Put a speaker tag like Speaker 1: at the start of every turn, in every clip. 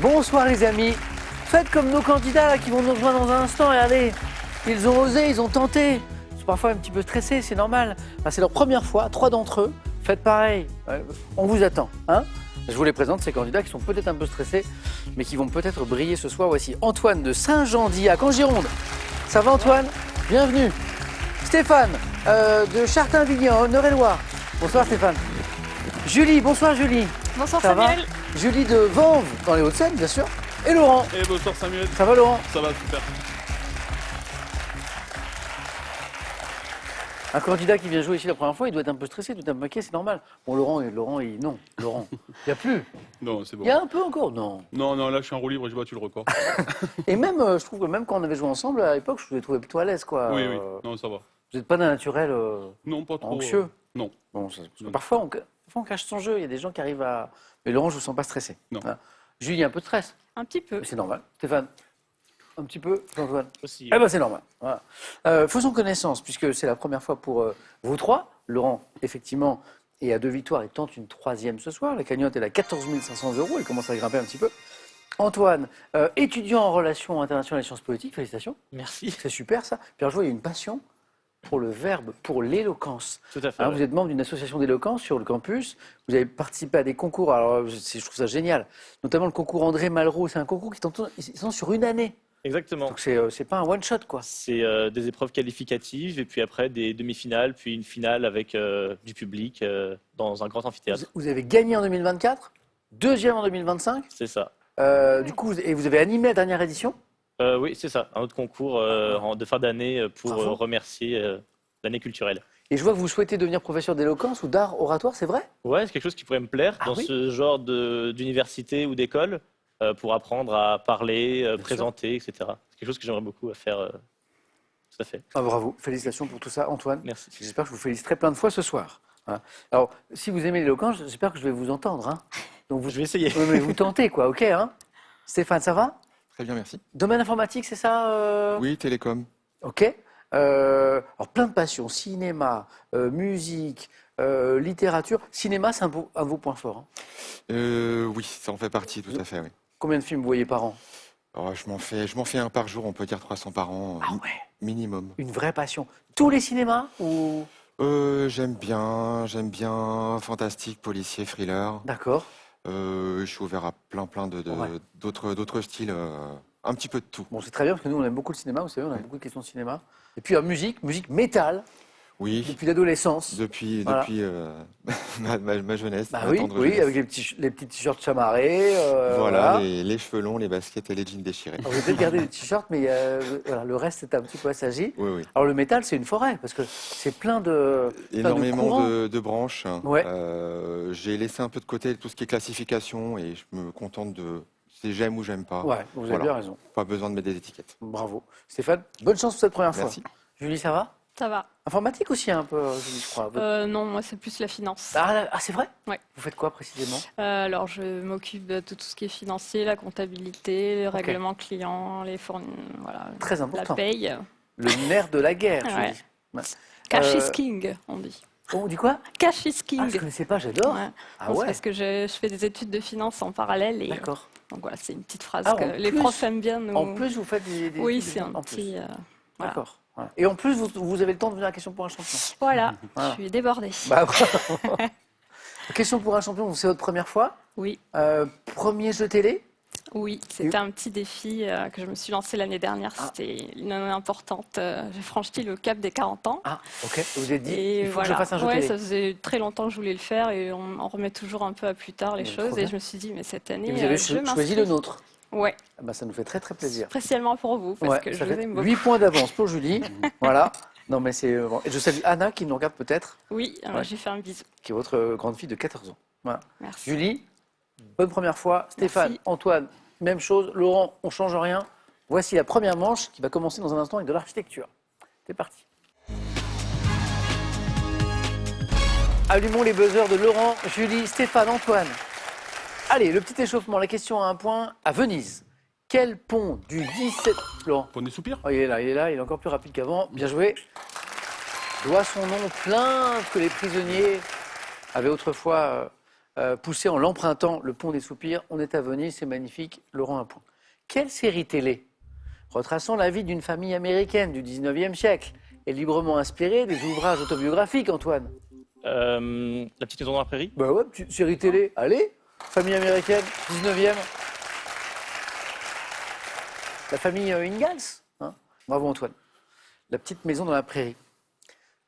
Speaker 1: Bonsoir les amis. Faites comme nos candidats là, qui vont nous rejoindre dans un instant. Regardez, ils ont osé, ils ont tenté. Ils sont parfois un petit peu stressés, c'est normal. Enfin, c'est leur première fois, 3 d'entre eux. Faites pareil. On vous attend. Hein, je vous les présente, ces candidats qui sont peut-être un peu stressés, mais qui vont peut-être briller ce soir. Voici Antoine de Saint-Jean-d'Illac en Gironde. Ça va Antoine? Bienvenue. Stéphane de Chartainvilliers en Eure-et-Loire. Bonsoir Stéphane. Julie, bonsoir Julie.
Speaker 2: Bonsoir
Speaker 1: Ça va?
Speaker 2: Samuel.
Speaker 1: Julie de Vanves, dans les Hauts-de-Seine, bien sûr. Et Laurent.
Speaker 3: Et bonsoir Samuel.
Speaker 1: Ça va Laurent?
Speaker 3: Ça va, super.
Speaker 1: Un candidat qui vient jouer ici la première fois, il doit être un peu stressé, il doit être un peu inquiet, c'est normal. Bon, Laurent, non. Laurent, il n'y a plus.
Speaker 3: Non, c'est bon.
Speaker 1: Il y a un peu encore, non.
Speaker 3: Non, là, je suis en roue libre, j'ai battu le record.
Speaker 1: Et même, je trouve que même quand on avait joué ensemble, à l'époque, je vous ai trouvé plutôt à l'aise, quoi.
Speaker 3: Oui, non, ça va.
Speaker 1: Vous n'êtes pas d'un naturel
Speaker 3: Non, pas trop.
Speaker 1: anxieux.
Speaker 3: Non.
Speaker 1: Bon, parce que parfois, on cache son jeu, il y a des gens qui arrivent à... Mais Laurent, je ne vous sens pas stressé.
Speaker 3: Non.
Speaker 1: Voilà. Julie, il y a un peu de stress.
Speaker 2: Un petit peu.
Speaker 1: Mais c'est normal. Stéphane, un petit peu. Antoine
Speaker 4: Aussi.
Speaker 1: Eh ben c'est normal. Voilà. Faisons connaissance, puisque c'est la première fois pour vous trois. Laurent, effectivement, est à 2 victoires et tente une 3e ce soir. La cagnotte est à 14 500 €. Elle commence à grimper un petit peu. Antoine, étudiant en relations internationales et sciences politiques, félicitations.
Speaker 4: Merci.
Speaker 1: C'est super ça. Puis alors, je vois, il y a une passion pour le verbe, pour l'éloquence.
Speaker 4: Tout à fait.
Speaker 1: Alors,
Speaker 4: ouais.
Speaker 1: vous êtes membre d'une association d'éloquence sur le campus. Vous avez participé à des concours. Alors, je trouve ça génial. Notamment le concours André Malraux. C'est un concours qui s'étend sur une année.
Speaker 4: Exactement.
Speaker 1: Donc, c'est pas un one-shot, quoi.
Speaker 4: C'est des épreuves qualificatives et puis après des demi-finales, puis une finale avec du public dans un grand amphithéâtre.
Speaker 1: Vous avez gagné en 2024, 2e en 2025.
Speaker 4: C'est ça.
Speaker 1: Du coup, vous avez animé la dernière édition.
Speaker 4: Oui, c'est ça. Un autre concours de fin d'année pour
Speaker 1: Bravo.
Speaker 4: remercier l'année culturelle.
Speaker 1: Et je vois que vous souhaitez devenir professeur d'éloquence ou d'art oratoire, c'est vrai?
Speaker 4: Ouais, c'est quelque chose qui pourrait me plaire
Speaker 1: Ah
Speaker 4: dans
Speaker 1: oui
Speaker 4: ce genre d'université ou d'école pour apprendre à parler, présenter, etc. C'est quelque chose que j'aimerais beaucoup faire. Tout à fait.
Speaker 1: Ah, bravo, félicitations pour tout ça, Antoine.
Speaker 4: Merci.
Speaker 1: J'espère que je vous féliciterai plein de fois ce soir. Hein. Alors, si vous aimez l'éloquence, j'espère que je vais vous entendre. Hein. Donc,
Speaker 4: Je vais essayer.
Speaker 1: mais vous tentez, quoi, ok hein. Stéphane, ça va?
Speaker 5: Très bien, merci.
Speaker 1: Domaine informatique, c'est ça
Speaker 5: Oui, télécom.
Speaker 1: Ok. Alors, plein de passions, cinéma, musique, littérature. Cinéma, c'est un de vos points forts. Hein.
Speaker 5: Oui, ça en fait partie, tout à fait, oui.
Speaker 1: Combien de films vous voyez par an?
Speaker 5: Oh, je m'en fais un par jour, on peut dire 300 par an,
Speaker 1: Ah ouais.
Speaker 5: minimum.
Speaker 1: Une vraie passion. Tous les cinémas ou...
Speaker 5: J'aime bien fantastique, policier, thriller.
Speaker 1: D'accord.
Speaker 5: Je suis ouvert à plein
Speaker 1: Ouais.
Speaker 5: d'autres styles, un petit peu de tout.
Speaker 1: Bon, c'est très bien parce que nous, on aime beaucoup le cinéma, vous savez, on a beaucoup de questions de cinéma. Et puis, musique métal,
Speaker 5: Oui,
Speaker 1: depuis l'adolescence.
Speaker 5: depuis
Speaker 1: Voilà.
Speaker 5: ma jeunesse,
Speaker 1: Bah
Speaker 5: ma
Speaker 1: oui,
Speaker 5: tendre
Speaker 1: oui,
Speaker 5: jeunesse.
Speaker 1: avec les petits t-shirts chamarrés.
Speaker 5: Voilà, les cheveux longs, les baskets et les jeans déchirés.
Speaker 1: Alors, vous avez peut-être gardé les t-shirts, mais voilà, le reste, c'est un petit peu assagi.
Speaker 5: Oui, oui.
Speaker 1: Alors, le métal, c'est une forêt, parce que c'est plein de
Speaker 5: Énormément
Speaker 1: courants.
Speaker 5: de branches.
Speaker 1: Ouais.
Speaker 5: J'ai laissé un peu de côté tout ce qui est classification et je me contente de si j'aime ou j'aime pas.
Speaker 1: Ouais, vous avez
Speaker 5: Voilà.
Speaker 1: bien raison.
Speaker 5: Pas besoin de mettre des étiquettes.
Speaker 1: Bravo. Stéphane, bonne chance pour cette première
Speaker 5: Merci.
Speaker 1: fois. Julie, ça va?
Speaker 2: Ça va.
Speaker 1: Informatique aussi, un peu, Julie, je crois.
Speaker 2: Non, moi c'est plus la finance.
Speaker 1: C'est vrai?
Speaker 2: Ouais.
Speaker 1: Vous faites quoi précisément?
Speaker 2: Alors je m'occupe de tout ce qui est financier, la comptabilité, les règlements clients, voilà,
Speaker 1: Très
Speaker 2: la
Speaker 1: important.
Speaker 2: paye.
Speaker 1: Le nerf de la guerre,
Speaker 2: Ouais.
Speaker 1: Julie. Ouais.
Speaker 2: Cash
Speaker 1: Euh,
Speaker 2: is king, on dit.
Speaker 1: On dit quoi?
Speaker 2: Cash is king.
Speaker 1: Ah, je ne connaissais pas, j'adore.
Speaker 2: Ouais.
Speaker 1: Ah
Speaker 2: Non, c'est
Speaker 1: ouais,
Speaker 2: parce que je fais des études de finance en parallèle et
Speaker 1: d'accord.
Speaker 2: donc voilà, c'est une petite phrase
Speaker 1: Ah,
Speaker 2: que
Speaker 1: en
Speaker 2: les
Speaker 1: plus-
Speaker 2: profs aiment bien nous.
Speaker 1: En plus, vous faites des
Speaker 2: oui,
Speaker 1: études
Speaker 2: c'est un
Speaker 1: en plus.
Speaker 2: petit. Voilà.
Speaker 1: D'accord. Voilà. Et en plus, vous avez le temps de venir à Question pour un champion.
Speaker 2: Voilà,
Speaker 1: Voilà.
Speaker 2: je suis débordée.
Speaker 1: Bah, Question pour un champion, c'est votre première fois.
Speaker 2: Oui,
Speaker 1: Premier jeu télé.
Speaker 2: oui, c'était un petit défi que je me suis lancé l'année dernière.
Speaker 1: Ah.
Speaker 2: C'était une année importante. J'ai franchi le cap des 40 ans.
Speaker 1: Ah, ok. Vous vous êtes dit,
Speaker 2: Et
Speaker 1: il faut
Speaker 2: voilà.
Speaker 1: que je fasse un jeu
Speaker 2: Ouais,
Speaker 1: télé.
Speaker 2: ça faisait très longtemps que je voulais le faire et on remet toujours un peu à plus tard les
Speaker 1: Mais
Speaker 2: choses.
Speaker 1: trop
Speaker 2: Et
Speaker 1: bien.
Speaker 2: je me suis dit, mais cette année,
Speaker 1: Et vous avez
Speaker 2: je
Speaker 1: choisi le
Speaker 2: m'inscris.
Speaker 1: nôtre.
Speaker 2: Ouais,
Speaker 1: Ah bah, ça nous fait très très plaisir.
Speaker 2: spécialement pour vous, parce
Speaker 1: Ouais,
Speaker 2: que je
Speaker 1: ça
Speaker 2: vous
Speaker 1: fait
Speaker 2: aime beaucoup.
Speaker 1: 8 points d'avance pour Julie. Voilà. Non, mais c'est. Bon. Et je salue Anna qui nous regarde peut-être,
Speaker 2: Oui,
Speaker 1: Ouais.
Speaker 2: j'ai fait un bisou.
Speaker 1: qui est votre grande fille de 14 ans. Voilà.
Speaker 2: Merci.
Speaker 1: Julie, bonne première fois. Stéphane,
Speaker 2: Merci.
Speaker 1: Antoine, même chose. Laurent, on change rien. Voici la première manche qui va commencer dans un instant avec de l'architecture. C'est parti. Allumons les buzzers de Laurent, Julie, Stéphane, Antoine. Allez, le petit échauffement. La question à un point. À Venise, quel pont du 17... Laurent.
Speaker 3: Prenez soupir.
Speaker 1: Oh, il est là, il est encore plus rapide qu'avant. Bien joué. Doit son nom aux plaintes que les prisonniers avaient autrefois poussé en l'empruntant, le pont des soupirs. On est à Venise, c'est magnifique. Laurent, un point. Quelle série télé, retraçant la vie d'une famille américaine du 19e siècle, est librement inspirée des ouvrages autobiographiques, Antoine?
Speaker 4: La petite maison dans la prairie.
Speaker 1: Bah ouais, petite série télé. Allez, famille américaine, 19e. La famille Ingalls. Hein. Bravo, Antoine. La petite maison dans la prairie.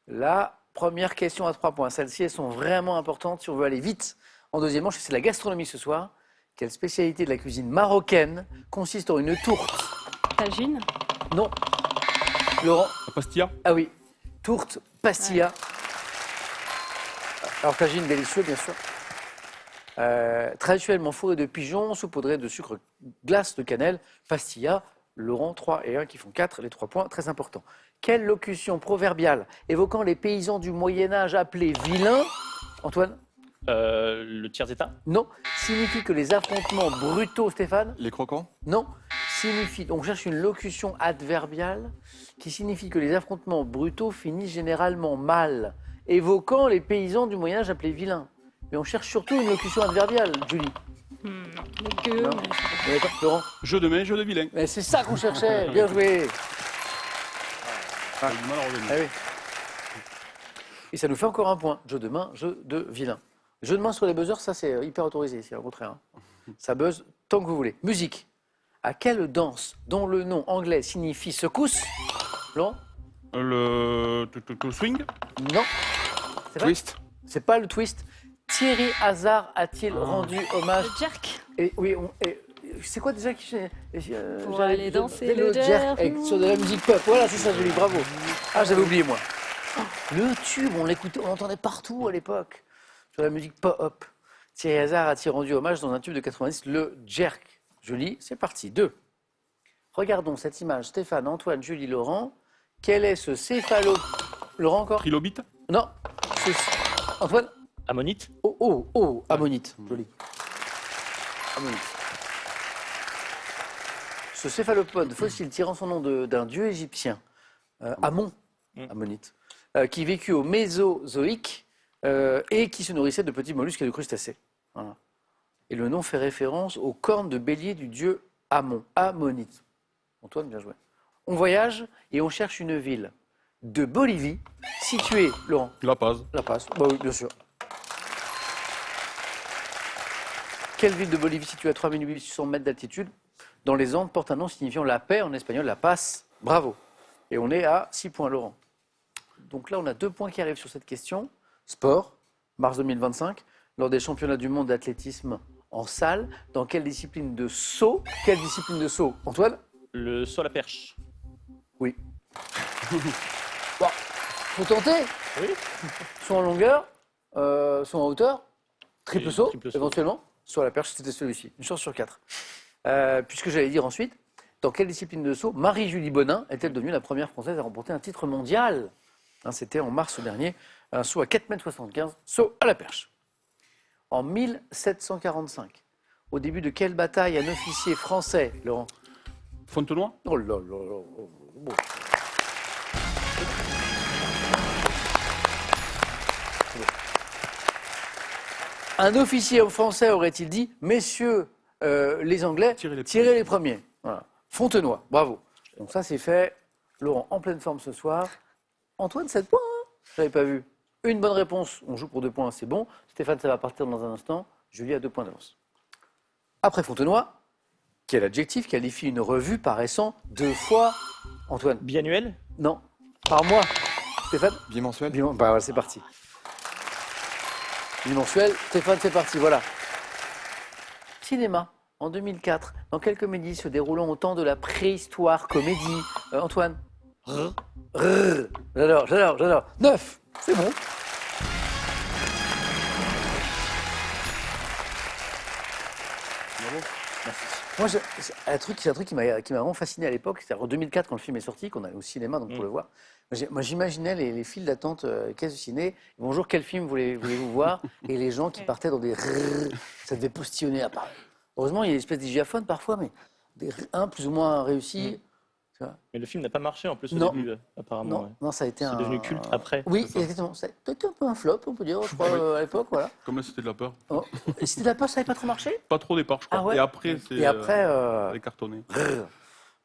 Speaker 1: La première question à 3 points. Celles-ci, elles sont vraiment importantes si on veut aller vite. En deuxième manche, c'est la gastronomie ce soir. Quelle spécialité de la cuisine marocaine consiste en une tourte?
Speaker 2: Tagine.
Speaker 1: Non. Laurent?
Speaker 3: La pastilla.
Speaker 1: Ah oui. Tourte, pastilla. Alors, tagine délicieux, bien sûr. Traditionnellement fourré de pigeons, saupoudré de sucre glace de cannelle, pastilla. Laurent, 3 et 1 qui font 4, les 3 points, très importants. Quelle locution proverbiale évoquant les paysans du Moyen-Âge appelés vilains, Antoine?
Speaker 4: Le tiers-état.
Speaker 1: Non. Signifie que les affrontements brutaux, Stéphane?
Speaker 5: Les croquants?
Speaker 1: Non. Signifie, on cherche une locution adverbiale qui signifie que les affrontements brutaux finissent généralement mal, évoquant les paysans du Moyen-Âge appelés vilains. Mais on cherche surtout une locution adverbiale, Julie.
Speaker 2: Non. Le gueux,
Speaker 1: Non.
Speaker 2: mais-
Speaker 1: D'accord, Laurent?
Speaker 3: Jeu de main, jeu de vilain.
Speaker 1: Mais c'est ça qu'on cherchait. Bien joué.
Speaker 3: J'ai du mal à revenir.
Speaker 1: Ah oui. Et ça nous fait encore un point. Jeu de main, jeu de vilain. Jeu de main sur les buzzers, ça c'est hyper autorisé ici, au contraire. Hein. Ça buzz tant que vous voulez. Musique. À quelle danse dont le nom anglais signifie secousse? Laurent?
Speaker 3: Le swing.
Speaker 1: Non. C'est pas-
Speaker 5: Twist?
Speaker 1: C'est pas le twist. Thierry Hazard a-t-il rendu hommage?
Speaker 2: Le jerk.
Speaker 1: Et, oui, c'est quoi déjà qui
Speaker 2: Pour
Speaker 1: j'avais-
Speaker 2: aller danser
Speaker 1: le
Speaker 2: le
Speaker 1: jerk
Speaker 2: jerk.
Speaker 1: avec- sur de la musique pop. Voilà, c'est ça, Julie, bravo. Ah, j'avais oublié moi. Le tube, on l'écoutait, on l'entendait partout à l'époque sur la musique pop. Thierry Hazard a-t-il rendu hommage dans un tube de 90, le jerk? Julie, c'est parti. 2. Regardons cette image. Stéphane, Antoine, Julie, Laurent. Quel est ce céphalo... Laurent encore?
Speaker 3: Trilobite.
Speaker 1: Non. Antoine?
Speaker 4: Ammonite.
Speaker 1: Oh, ammonite, joli. Ammonite. Ce céphalopode fossile tirant son nom d'un dieu égyptien, Ammon, ammonite, qui vécut au Mésozoïque et qui se nourrissait de petits mollusques et de crustacés. Voilà. Et le nom fait référence aux cornes de bélier du dieu Ammon, ammonite. Antoine, bien joué. On voyage et on cherche une ville de Bolivie située, Laurent,
Speaker 3: La Paz.
Speaker 1: La Paz, bah oui, bien sûr. Quelle ville de Bolivie située à 3800 mètres d'altitude dans les Andes porte un nom signifiant la paix en espagnol, la paz? Bravo. Et on est à 6 points, Laurent. Donc là, on a 2 points qui arrivent sur cette question. Sport, mars 2025, lors des championnats du monde d'athlétisme en salle. Dans quelle discipline de saut? Quelle discipline de saut, Antoine?
Speaker 4: Le saut à la perche.
Speaker 1: Oui. Bon, faut tenter.
Speaker 4: Oui.
Speaker 1: Saut en longueur, saut en hauteur, triple
Speaker 4: Et
Speaker 1: saut,
Speaker 4: triple saut.
Speaker 1: éventuellement. Saut à la perche, c'était celui-ci. Une chance sur 4. Puisque j'allais dire ensuite, dans quelle discipline de saut Marie-Julie Bonin est-elle devenue la première Française à remporter un titre mondial? Hein, c'était en mars dernier, un saut à 4,75 m, saut à la perche. En 1745, au début de quelle bataille un officier français, Laurent?
Speaker 3: Fontenoy.
Speaker 1: Oh là là là, oh, bon. Un officier français aurait-il dit, messieurs les Anglais,
Speaker 3: Tirez les
Speaker 1: tirez les premiers. Voilà. Fontenoy, bravo. Donc ça c'est fait. Laurent en pleine forme ce soir. Antoine, 7 points, hein, je l'avais pas vu. Une bonne réponse, on joue pour 2 points, c'est bon. Stéphane, ça va partir dans un instant. Julie a 2 points d'avance. Après Fontenoy, quel adjectif qualifie une revue paraissant 2 fois, Antoine?
Speaker 4: Biannuel.
Speaker 1: Non, par mois. Stéphane?
Speaker 5: Bimensuel?
Speaker 1: Bah voilà, c'est parti. Bimensuel, Stéphane, c'est parti, voilà. Cinéma, en 2004, dans quelle comédie se déroulant au temps de la préhistoire comédie? Antoine? Rrr. J'adore. 9, c'est bon.
Speaker 3: Bravo.
Speaker 1: Moi, c'est un truc qui m'a vraiment fasciné à l'époque. C'était en 2004 quand le film est sorti, qu'on allait au cinéma donc pour le voir. Moi, j'imaginais les files d'attente caisse du ciné. Bonjour, quel film voulez-vous voir? Et les gens qui partaient dans des rrrr, ça devait postillonner à Paris. Heureusement, il y a une espèce de digiaphone parfois, mais un plus ou moins réussi,
Speaker 4: Mais le film n'a pas marché en plus au
Speaker 1: Non.
Speaker 4: début, apparemment. ouais.
Speaker 1: Non, ça a été
Speaker 4: C'est
Speaker 1: un...
Speaker 4: devenu culte après.
Speaker 1: Oui,
Speaker 3: C'est ça.
Speaker 1: exactement. Ça a été un peu un flop, on peut dire, je crois, à l'époque, voilà.
Speaker 3: Comme là, c'était de la peur.
Speaker 1: Oh. Et c'était de la peur, ça n'avait pas trop marché.
Speaker 3: Pas trop au départ, je crois.
Speaker 1: Ah ouais.
Speaker 3: Et après, c'est.
Speaker 1: Et après,
Speaker 3: les cartonnés.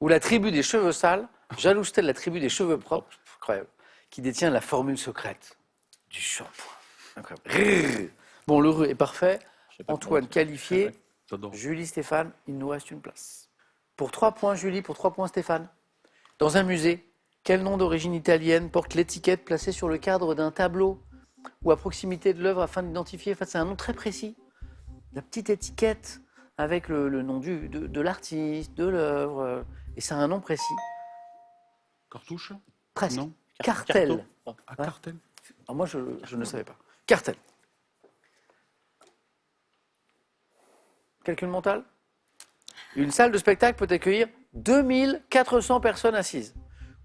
Speaker 1: ou la tribu des cheveux sales, jalouse-t-elle la tribu des cheveux propres, incroyable, qui détient la formule secrète du shampoing. Incroyable. Bon, le est parfait.
Speaker 4: Je sais pas
Speaker 1: Antoine
Speaker 4: comment-
Speaker 1: qualifié.
Speaker 3: J'adore.
Speaker 1: Julie, Stéphane, il nous reste une place. Pour 3 points, Julie, pour 3 points, Stéphane. Dans un musée, quel nom d'origine italienne porte l'étiquette placée sur le cadre d'un tableau ou à proximité de l'œuvre afin d'identifier? En fait, c'est un nom très précis. La petite étiquette avec le nom de l'artiste, de l'œuvre. Et c'est un nom précis.
Speaker 3: Cartouche?
Speaker 1: Presque.
Speaker 3: Non.
Speaker 1: Cartel.
Speaker 4: Carto.
Speaker 3: Ah,
Speaker 1: Ouais.
Speaker 3: cartel.
Speaker 1: Alors moi, je ne savais pas. Cartel. Calcul mental. Une salle de spectacle peut accueillir 2400 personnes assises.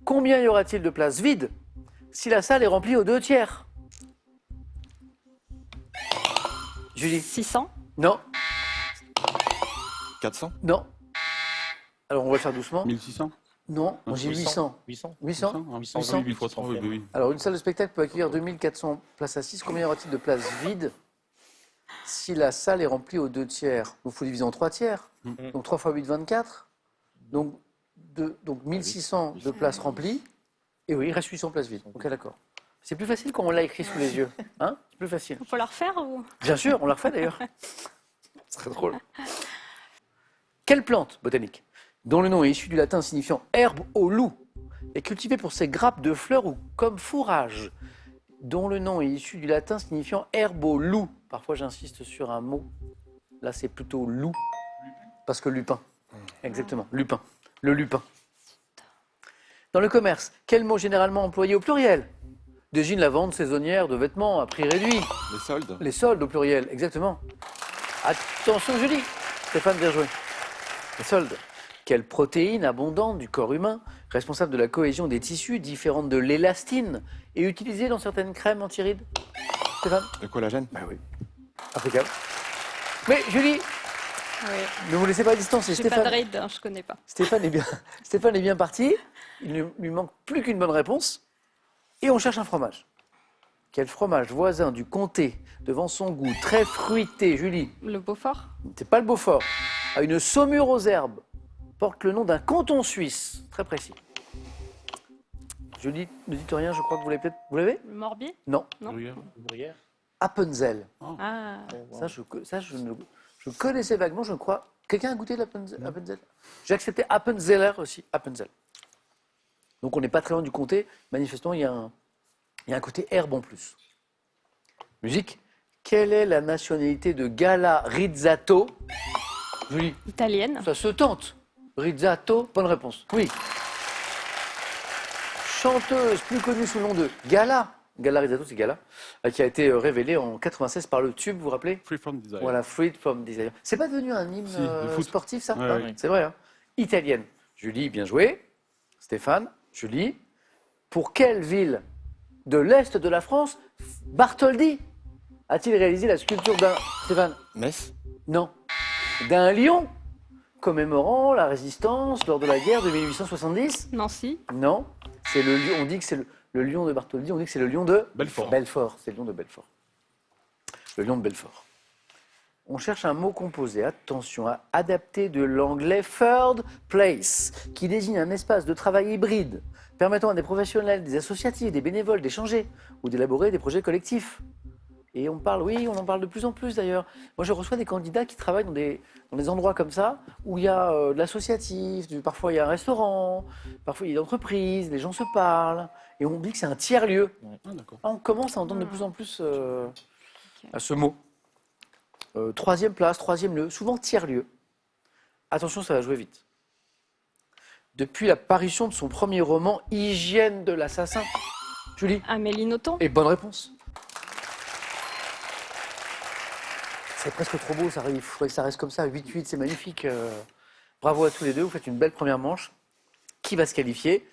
Speaker 1: Combien y aura-t-il de places vides si la salle est remplie aux 2/3? Julie?
Speaker 2: 600.
Speaker 1: Non,
Speaker 5: 400?
Speaker 1: non. Alors on va le faire doucement.
Speaker 3: 1600?
Speaker 1: Non, moi j'ai 800.
Speaker 4: 800.
Speaker 1: 800.
Speaker 3: 800,
Speaker 4: 800,
Speaker 3: 8 fois 3, oui, oui.
Speaker 1: Alors une salle de spectacle peut accueillir 2400 places assises. Combien y aura-t-il de places vides si la salle est remplie aux 2/3? Il faut diviser en 3/3. Donc 3 fois 8, 24. Donc 1600 de places remplies. Et oui, il reste 800 places vides. Ok, d'accord. C'est plus facile quand on l'a écrit sous les yeux. Hein? C'est plus facile.
Speaker 2: On peut la refaire ou...
Speaker 1: Bien sûr, on la refait d'ailleurs. C'est très drôle. Quelle plante botanique, dont le nom est issu du latin signifiant herbe au loup, est cultivée pour ses grappes de fleurs ou comme fourrage, dont le nom est issu du latin signifiant herbe au loup? Parfois j'insiste sur un mot. Là c'est plutôt loup, parce que lupin. Exactement, lupin. Le lupin. Dans le commerce, quel mot généralement employé au pluriel désigne la vente saisonnière de vêtements à prix réduit?
Speaker 5: Les soldes?
Speaker 1: Les soldes au pluriel, exactement. Attention Julie, Stéphane, bien joué. Les soldes. Quelle protéine abondante du corps humain, responsable de la cohésion des tissus, différente de l'élastine, et utilisée dans certaines crèmes anti-rides? Stéphane?
Speaker 5: Le collagène?
Speaker 1: Ben oui. Impeccable. Mais Julie,
Speaker 2: Oui.
Speaker 1: ne vous laissez pas distancer.
Speaker 2: J'ai pas de raid, hein, je connais pas.
Speaker 1: Stéphane est bien parti. Il ne lui manque plus qu'une bonne réponse. Et on cherche un fromage. Quel fromage voisin du comté, devant son goût très fruité, Julie,
Speaker 2: Le Beaufort.
Speaker 1: c'est pas le Beaufort, a une saumure aux herbes, porte le nom d'un canton suisse, très précis. Julie, ne dites rien, je crois que vous l'avez peut-être... Vous l'avez?
Speaker 2: Le Morbier.
Speaker 1: Non.
Speaker 2: Non.
Speaker 3: Gruyère.
Speaker 4: Gruyère.
Speaker 1: Appenzell.
Speaker 2: Ah.
Speaker 1: Ça, je connaissais vaguement, je crois. Quelqu'un a goûté l'Appenzell? J'ai accepté Appenzeller aussi. Appenzell. Donc on n'est pas très loin du comté. Manifestement, il y a un côté herbe en plus. Musique. Quelle est la nationalité de Gala Rizzato? Julie,
Speaker 2: Italienne.
Speaker 1: ça se tente. Rizzato, bonne réponse. Oui. Chanteuse plus connue sous le nom de Gala. Gala Rizzato, c'est Gala. Qui a été révélée en 96 par le tube, vous vous rappelez?
Speaker 3: Free from desire.
Speaker 1: Voilà, Freed from Desire. C'est pas devenu un hymne
Speaker 3: Si, le foot.
Speaker 1: sportif, ça?
Speaker 3: Ouais,
Speaker 1: Hein,
Speaker 3: oui.
Speaker 1: c'est vrai, hein. Italienne. Julie, bien joué. Stéphane, Julie. Pour quelle ville de l'Est de la France Bartholdi a-t-il réalisé la sculpture d'un... Stéphane?
Speaker 5: Metz?
Speaker 1: Non. D'un lion commémorant la résistance lors de la guerre de 1870?
Speaker 2: Nancy.
Speaker 1: Non. C'est le lion. On dit que c'est le lion de Bartholdi. On dit que c'est le lion de
Speaker 3: Belfort.
Speaker 1: Belfort. C'est le lion de Belfort. Le lion de Belfort. On cherche un mot composé, attention, adapté de l'anglais third place, qui désigne un espace de travail hybride, permettant à des professionnels, des associatifs, des bénévoles d'échanger ou d'élaborer des projets collectifs. Et on en parle de plus en plus d'ailleurs. Moi, je reçois des candidats qui travaillent dans des endroits comme ça, où il y a de l'associatif, parfois il y a un restaurant, parfois il y a des entreprises, les gens se parlent, et on dit que c'est un tiers-lieu.
Speaker 3: Ah, d'accord.
Speaker 1: On commence à entendre de plus en plus à ce mot. Troisième place, troisième lieu, souvent tiers-lieu. Attention, ça va jouer vite. Depuis la parution de son premier roman, Hygiène de l'assassin. Julie?
Speaker 2: Amélie Nothomb.
Speaker 1: Et bonne réponse. C'est presque trop beau, il faudrait que ça reste comme ça, 8-8, c'est magnifique. Bravo à tous les deux, vous faites une belle première manche. Qui va se qualifier?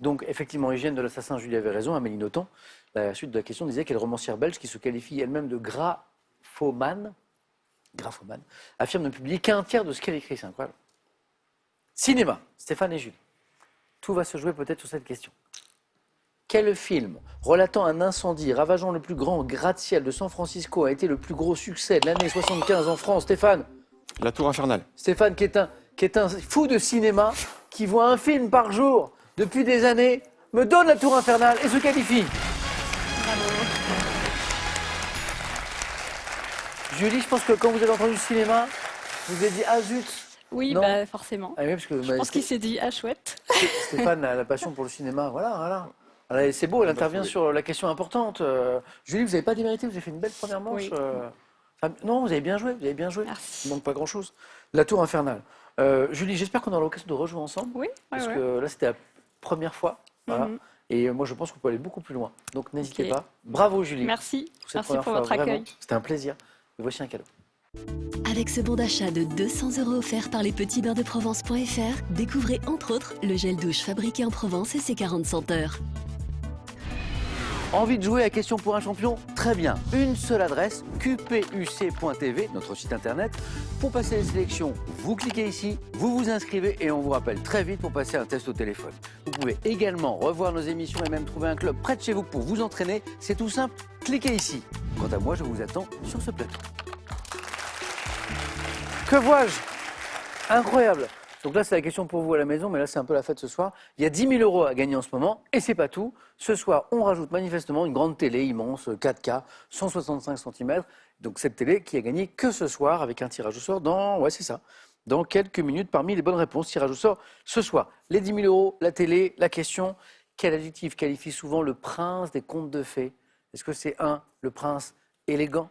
Speaker 1: Donc, effectivement, Hygiène de l'assassin, Julie avait raison, Amélie Nothomb. La suite de la question disait qu'elle est romancière belge qui se qualifie elle-même de graphomane, affirme ne publier qu'un tiers de ce qu'elle écrit, c'est incroyable. Cinéma, Stéphane et Julie. Tout va se jouer peut-être sur cette question. Quel film relatant un incendie ravageant le plus grand gratte-ciel de San Francisco a été le plus gros succès de l'année 75 en France? Stéphane?
Speaker 5: La Tour Infernale.
Speaker 1: Stéphane qui est un fou de cinéma, qui voit un film par jour depuis des années, me donne la Tour Infernale et se qualifie. Julie, je pense que quand vous avez entendu le cinéma, vous vous êtes dit « Ah zut !»
Speaker 2: Oui,
Speaker 1: Non.
Speaker 2: bah, forcément.
Speaker 1: Ah oui, parce que
Speaker 2: Je pense qu'il s'est dit, ah chouette.
Speaker 1: Stéphane a la passion pour le cinéma, voilà. Alors, c'est beau, elle intervient sur la question importante. Julie, vous n'avez pas démérité, vous avez fait une belle première manche.
Speaker 2: Oui.
Speaker 1: Enfin, non, vous avez bien joué,
Speaker 2: Merci.
Speaker 1: Il manque pas grand-chose. La Tour Infernale. Julie, j'espère qu'on aura l'occasion de rejouer ensemble,
Speaker 2: Oui,
Speaker 1: parce que là, c'était la première fois. Voilà.
Speaker 2: Mhm.
Speaker 1: Et moi, je pense qu'on peut aller beaucoup plus loin. Donc, n'hésitez
Speaker 2: Ok.
Speaker 1: pas. Bravo, Julie.
Speaker 2: Merci.
Speaker 1: Pour cette
Speaker 2: Merci
Speaker 1: première
Speaker 2: pour
Speaker 1: fois,
Speaker 2: votre
Speaker 1: vraiment.
Speaker 2: accueil.
Speaker 1: C'était un plaisir. Et voici un cadeau.
Speaker 6: Avec ce bon d'achat de 200 € offert par lespetitsbeurresdeprovence.fr, découvrez entre autres le gel douche fabriqué en Provence et ses 40 senteurs.
Speaker 1: Envie de jouer à Question pour un champion? Très bien. Une seule adresse, qpuc.tv, notre site internet. Pour passer les sélections, vous cliquez ici, vous vous inscrivez et on vous rappelle très vite pour passer un test au téléphone. Vous pouvez également revoir nos émissions et même trouver un club près de chez vous pour vous entraîner. C'est tout simple, cliquez ici. Quant à moi, je vous attends sur ce plateau. Que vois-je? Incroyable. Donc là, c'est la question pour vous à la maison, mais là, c'est un peu la fête ce soir. Il y a 10 000 € à gagner en ce moment, et c'est pas tout. Ce soir, on rajoute manifestement une grande télé immense, 4K, 165 cm. Donc cette télé qui a gagné que ce soir, avec un tirage au sort dans, ouais, c'est ça, dans quelques minutes parmi les bonnes réponses. Tirage au sort ce soir. Les 10 000 €, la télé, la question. Quel adjectif qualifie souvent le prince des contes de fées? Est-ce que c'est 1, le prince élégant?